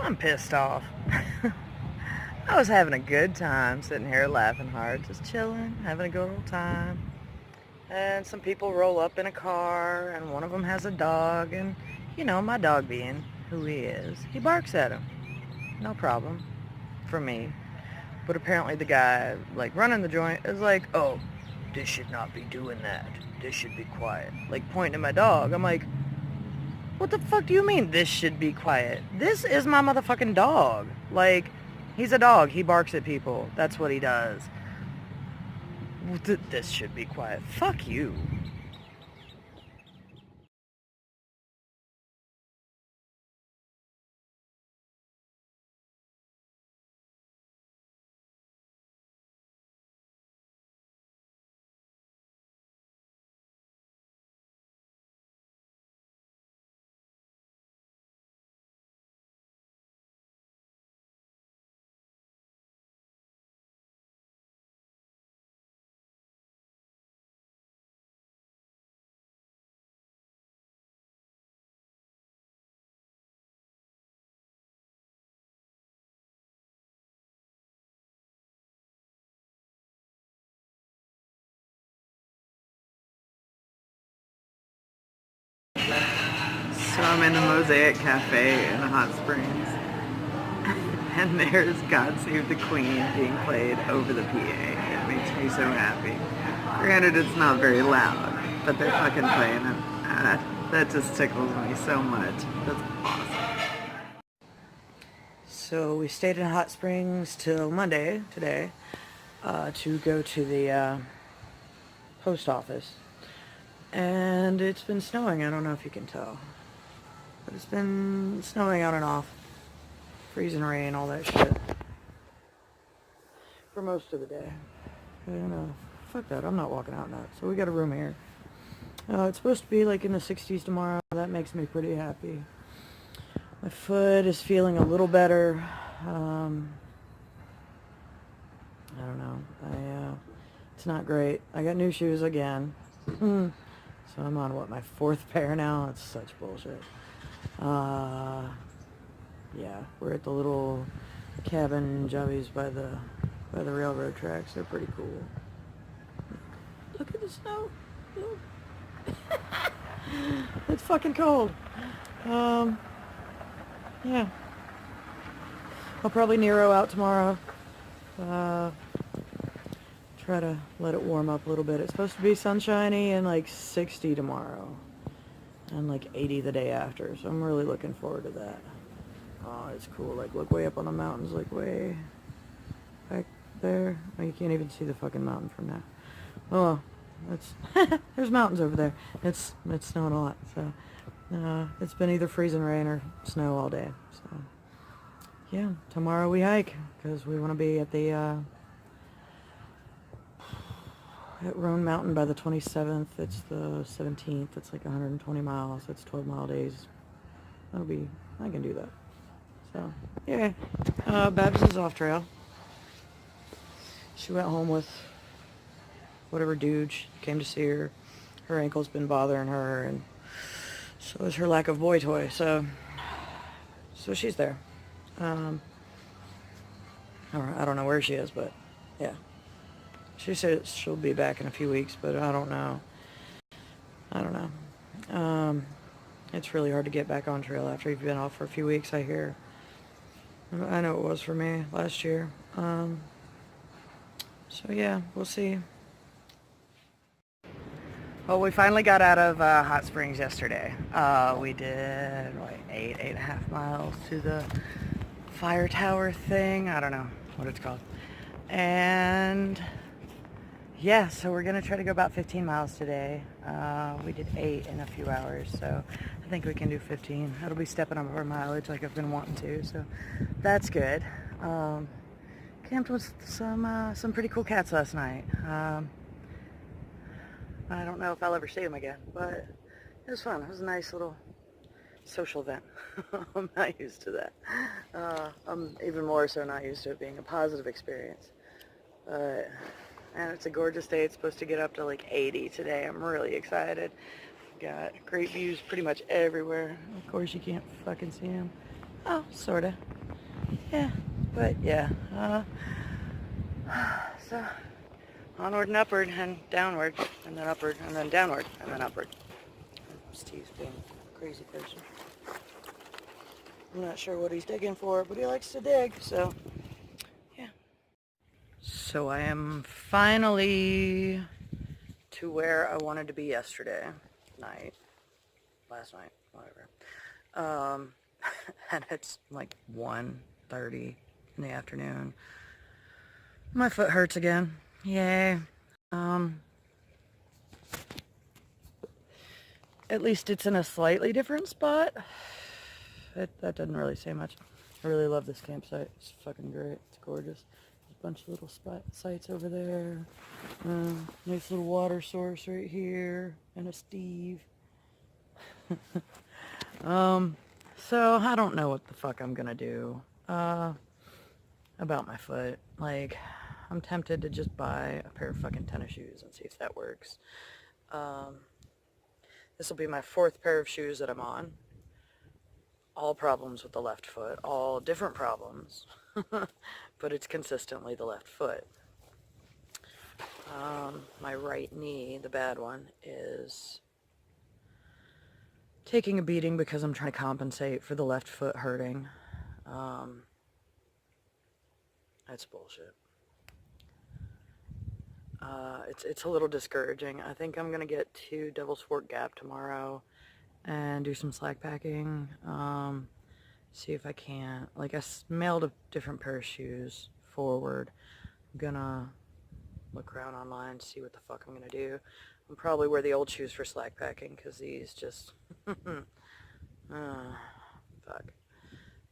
I'm pissed off. I was having a good time sitting here laughing hard, just chilling, having a good old time. And some people roll up in a car, and one of them has a dog, and, you know, my dog being who he is, he barks at him. No problem for me. But apparently the guy, like, running the joint is like, oh, this should not be doing that. This should be quiet. Like, pointing at my dog. I'm like, what the fuck do you mean this should be quiet? This is my motherfucking dog. Like, he's a dog. He barks at people. That's what he does. This should be quiet. Fuck you. So I'm in the Mosaic Cafe in the Hot Springs. And there's God Save the Queen being played over the PA. It makes me so happy. Granted, it's not very loud, but they're fucking playing it. That just tickles me so much. That's awesome. So we stayed in Hot Springs till Monday, today, to go to the post office. And it's been snowing. I don't know if you can tell. But it's been snowing on and off. Freezing rain, all that shit. For most of the day. And, fuck that, I'm not walking out nuts. So we got a room here. It's supposed to be like in the 60s tomorrow. That makes me pretty happy. My foot is feeling a little better. I don't know. It's not great. I got new shoes again. So I'm on, what, my 4th pair now? It's such bullshit. Yeah, we're at the little cabin jobbies by the railroad tracks. They're pretty cool. Look at the snow. Look. It's fucking cold. Yeah. I'll probably Nero out tomorrow. Try to let it warm up a little bit. It's supposed to be sunshiny and like 60 tomorrow. And like 80 the day after. So I'm really looking forward to that. Oh, it's cool. Like, look way up on the mountains, like way back there. Oh, you can't even see the fucking mountain from now. Oh, it's there's mountains over there. It's snowing a lot. So it's been either freezing rain or snow all day. So yeah, tomorrow we hike because we want to be at the at Roan Mountain by the 27th. It's the 17th. It's like 120 miles. It's 12-mile days. I can do that. So, yeah. Babs is off trail. She went home with whatever dude came to see her. Her ankle's been bothering her, and so is her lack of boy toy. So she's there. I don't know where she is, but yeah. She said she'll be back in a few weeks, but I don't know. It's really hard to get back on trail after you've been off for a few weeks, I hear. I know it was for me last year. So yeah, we'll see. Well, we finally got out of Hot Springs yesterday. We did, 8.5 miles to the fire tower thing. I don't know what it's called. And yeah, so we're going to try to go about 15 miles today. We did 8 in a few hours, so I think we can do 15. It'll be stepping up our mileage like I've been wanting to, so that's good. Camped with some pretty cool cats last night. I don't know if I'll ever see them again, but it was fun. It was a nice little social event. I'm not used to that. I'm even more so not used to it being a positive experience. And it's a gorgeous day. It's supposed to get up to like 80 today. I'm really excited. Got great views pretty much everywhere. Of course, you can't fucking see them. Oh, sorta. Yeah, but yeah. So onward and upward and downward and then upward and then downward and then upward. Steve's being a crazy person. I'm not sure what he's digging for, but he likes to dig, so yeah. So I am finally to where I wanted to be yesterday night, last night, whatever. And it's like 1:30 in the afternoon. My foot hurts again. Yay. At least it's in a slightly different spot. That doesn't really say much. I really love this campsite. It's fucking great. It's gorgeous. There's a bunch of little sites over there. Nice little water source right here. And a Steve. So I don't know what the fuck I'm gonna do about my foot. Like, I'm tempted to just buy a pair of fucking tennis shoes and see if that works. This will be my 4th pair of shoes that I'm on. All problems with the left foot, all different problems, but it's consistently the left foot. My right knee, the bad one, is taking a beating because I'm trying to compensate for the left foot hurting. That's bullshit. It's a little discouraging. I think I'm gonna get to Devil's Fork Gap tomorrow and do some slack packing. See if I can't. Like, I mailed a different pair of shoes forward. I'm gonna look around online, see what the fuck I'm gonna do. I'll probably wear the old shoes for slack packing because these just fuck.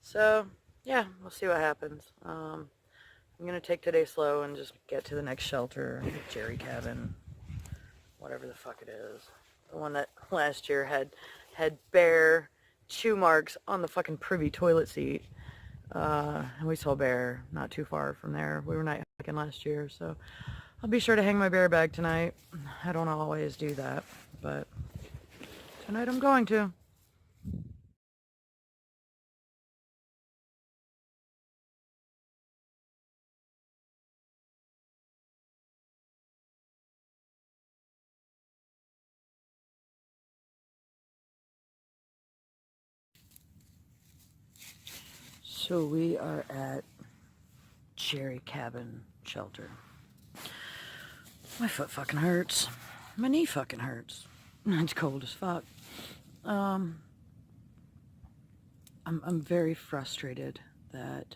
So yeah, we'll see what happens. I'm gonna take today slow and just get to the next shelter, Jerry Cabin, whatever the fuck it is. The one that last year had bare chew marks on the fucking privy toilet seat. And we saw a bear not too far from there. We were night hiking last year, so I'll be sure to hang my bear bag tonight. I don't always do that, but tonight I'm going to. So we are at Cherry Cabin Shelter. My foot fucking hurts. My knee fucking hurts. It's cold as fuck. I'm very frustrated that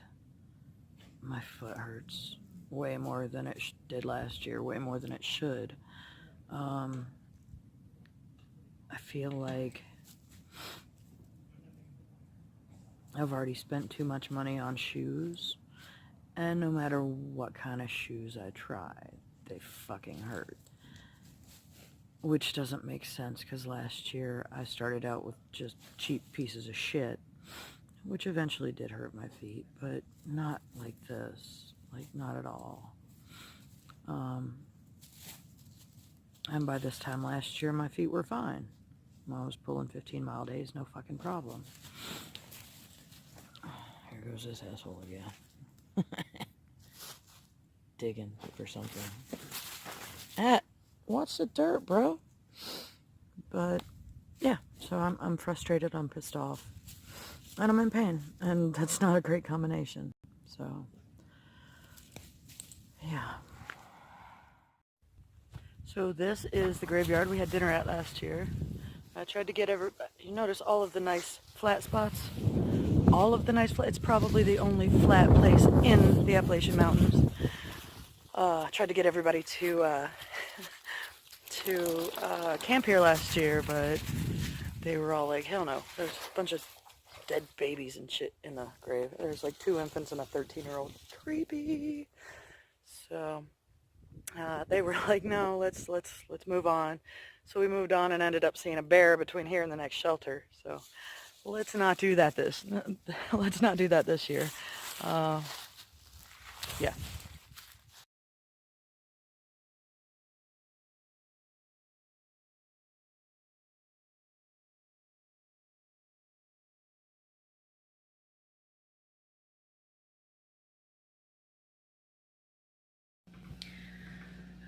my foot hurts way more than it did last year, way more than it should. I feel like I've already spent too much money on shoes, and no matter what kind of shoes I try, they fucking hurt. Which doesn't make sense, because last year I started out with just cheap pieces of shit, which eventually did hurt my feet, but not like this. Like, not at all. And by this time last year, my feet were fine. I was pulling 15-mile days, no fucking problem. Here goes this asshole again. Digging for something. Watch the dirt, bro. But yeah, so I'm frustrated, I'm pissed off, and I'm in pain, and that's not a great combination. So yeah. So this is the graveyard we had dinner at last year. I tried to get you notice all of the nice flat spots? All of the nice flat, it's probably the only flat place in the Appalachian Mountains. I tried to get everybody to camp here last year, but they were all like, hell no. There's a bunch of dead babies and shit in the grave. There's like 2 infants and a 13-year-old. Creepy. So they were like, no, let's move on. So we moved on and ended up seeing a bear between here and the next shelter. So let's not do that let's not do that this year. Yeah.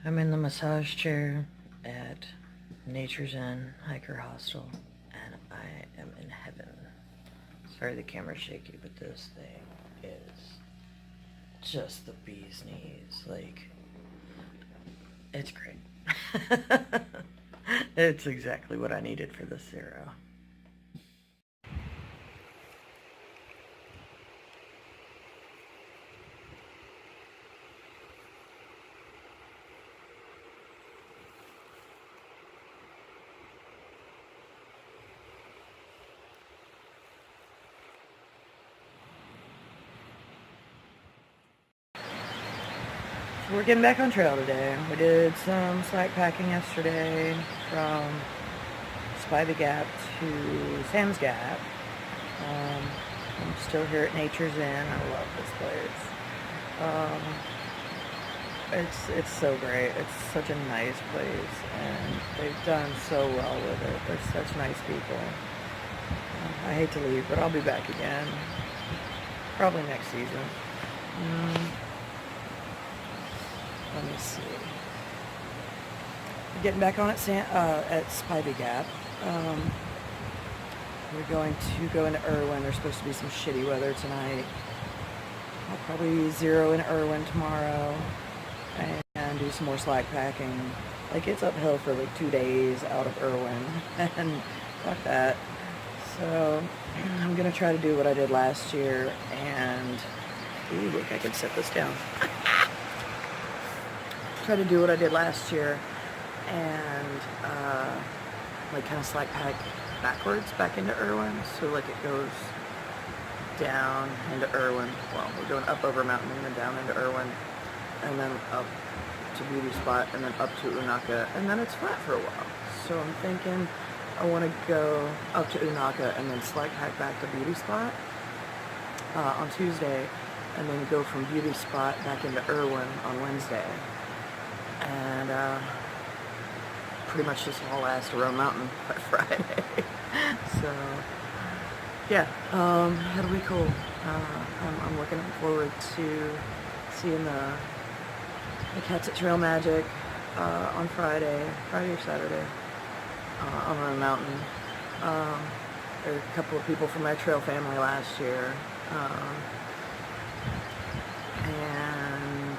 I'm in the massage chair at Nature's Inn Hiker Hostel, and I am in heaven. Sorry the camera's shaky, but this thing is just the bee's knees. Like, it's great. It's exactly what I needed for this zero. So we're getting back on trail today. We did some slack packing yesterday from Spivey Gap to Sam's Gap. I'm still here at Nature's Inn. I love this place. It's so great. It's such a nice place, and they've done so well with it. They're such nice people. I hate to leave, but I'll be back again, probably next season. Let me see. We're getting back on at Spivey Gap. We're going to go into Irwin. There's supposed to be some shitty weather tonight. I'll probably zero in Irwin tomorrow and do some more slack packing. Like, it's uphill for like 2 days out of Irwin, and fuck that. So I'm gonna try to do what I did last year, and ooh, look, I can set this down. Try to do what I did last year, and like kind of slack pack backwards back into Irwin. So like it goes down into Irwin. Well, we're going up over a mountain and then down into Irwin, and then up to Beauty Spot, and then up to Unaka, and then it's flat for a while. So I'm thinking I want to go up to Unaka and then slack pack back to Beauty Spot on Tuesday, and then go from Beauty Spot back into Irwin on Wednesday. And pretty much just all last around mountain by Friday. So yeah, that'll be cool. I'm looking forward to seeing the cats at Trail Magic on Friday or Saturday on Round Mountain. There were a couple of people from my trail family last year, and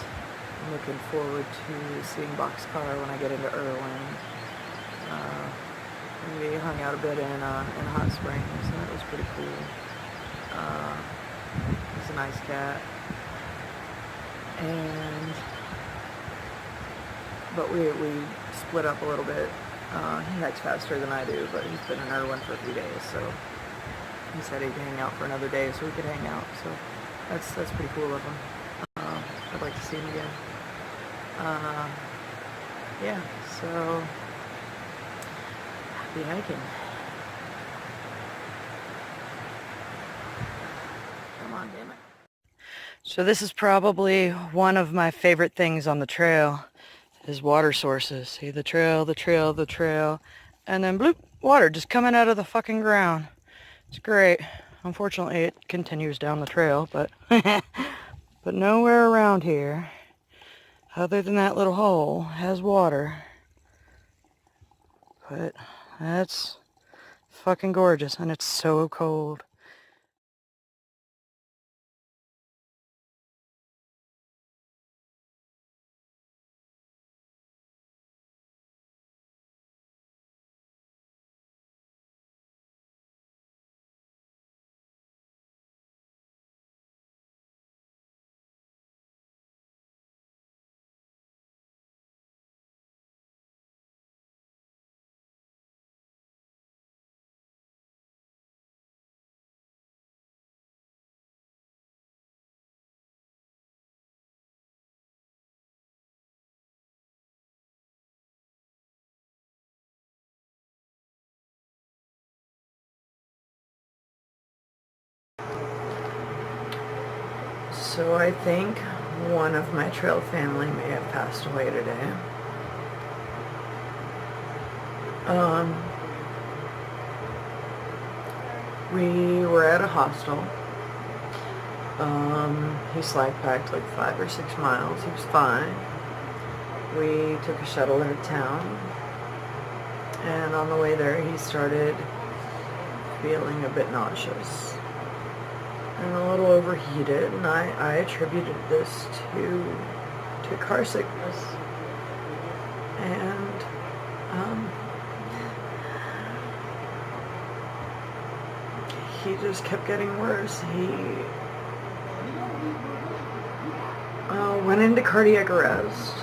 I'm looking forward to seeing Boxcar when I get into Irwin. We hung out a bit in Hot Springs, and that was pretty cool. He's a nice cat, but we split up a little bit. He hikes faster than I do, but he's been in Irwin for a few days, so he said he'd hang out for another day so we could hang out. So that's pretty cool of him. I'd like to see him again. Yeah, so happy hiking. Come on, damn it. So this is probably one of my favorite things on the trail, is water sources. See, the trail, and then bloop, water just coming out of the fucking ground. It's great. Unfortunately, it continues down the trail, but but nowhere around here, other than that little hole, has water. But that's fucking gorgeous, and it's so cold. So I think one of my trail family may have passed away today. We were at a hostel. He slack packed like 5 or 6 miles. He was fine. we took a shuttle into town, and on the way there he started feeling a bit nauseous and a little overheated, and I attributed this to car sickness. And he just kept getting worse. He went into cardiac arrest.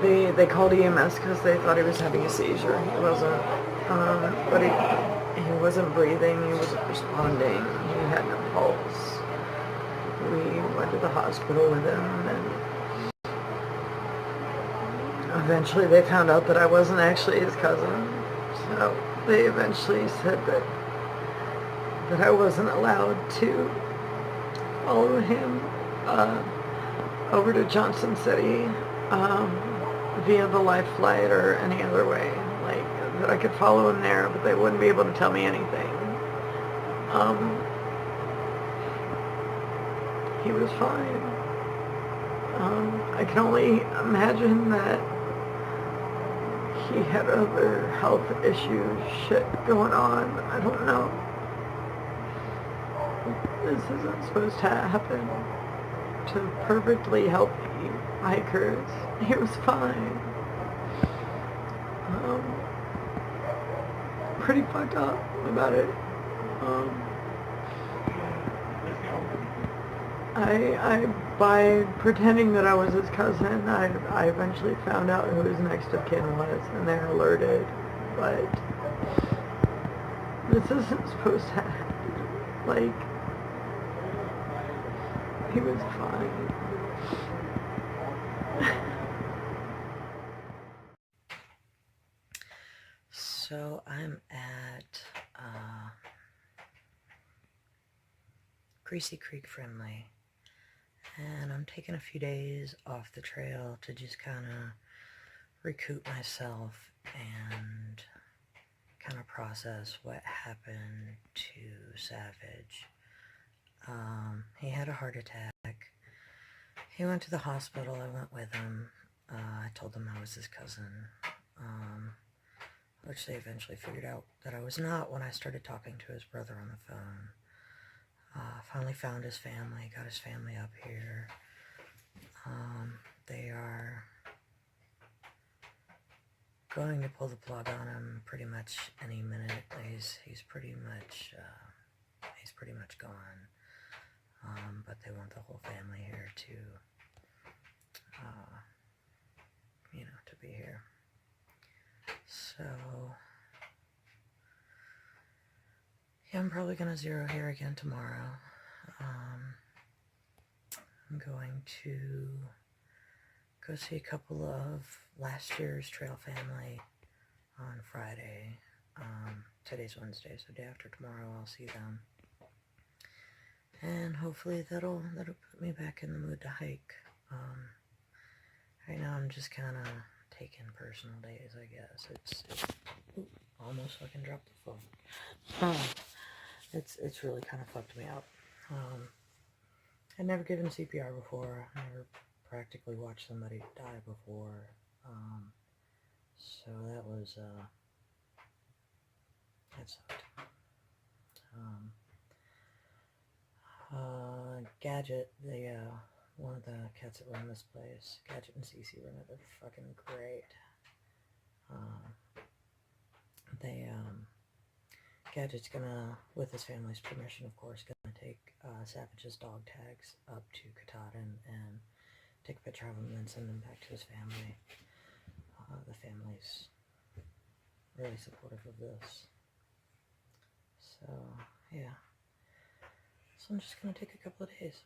They called EMS because they thought he was having a seizure. He wasn't, but he wasn't breathing. He wasn't responding. He had no pulse. We went to the hospital with him, and eventually they found out that I wasn't actually his cousin. So they eventually said that I wasn't allowed to follow him over to Johnson City via the life flight or any other way. Like, that I could follow him there, but they wouldn't be able to tell me anything. He was fine. I can only imagine that he had other health issues, shit going on. I don't know. This isn't supposed to happen to perfectly healthy hikers. He was fine. Pretty fucked up about it. By pretending that I was his cousin, I eventually found out who his next of kin was, and they're alerted. But this isn't supposed to happen. Like, he was fine. So I'm at Greasy Creek Friendly, and I'm taking a few days off the trail to just kind of recoup myself and kind of process what happened to Savage. He had a heart attack. He went to the hospital. I went with him. I told them I was his cousin, which they eventually figured out that I was not when I started talking to his brother on the phone. Finally found his family, got his family up here. They are going to pull the plug on him pretty much any minute. He's pretty much gone. But they want the whole family here to be here. So yeah, I'm probably gonna zero here again tomorrow. I'm going to go see a couple of last year's trail family on Friday. Today's Wednesday, so day after tomorrow I'll see them. And hopefully that'll put me back in the mood to hike. Right now I'm just kind of taking personal days, I guess. It's almost fucking dropped the phone. It's really kind of fucked me up. I'd never given CPR before. I never practically watched somebody die before. So that was, that sucked. Gadget, one of the cats that run this place, Gadget and Cece run it. They're fucking great. Gadget's gonna, with his family's permission, of course, gonna take Savage's dog tags up to Katahdin and take a picture of him and then send him back to his family. The family's really supportive of this. So, yeah. So I'm just gonna take a couple of days.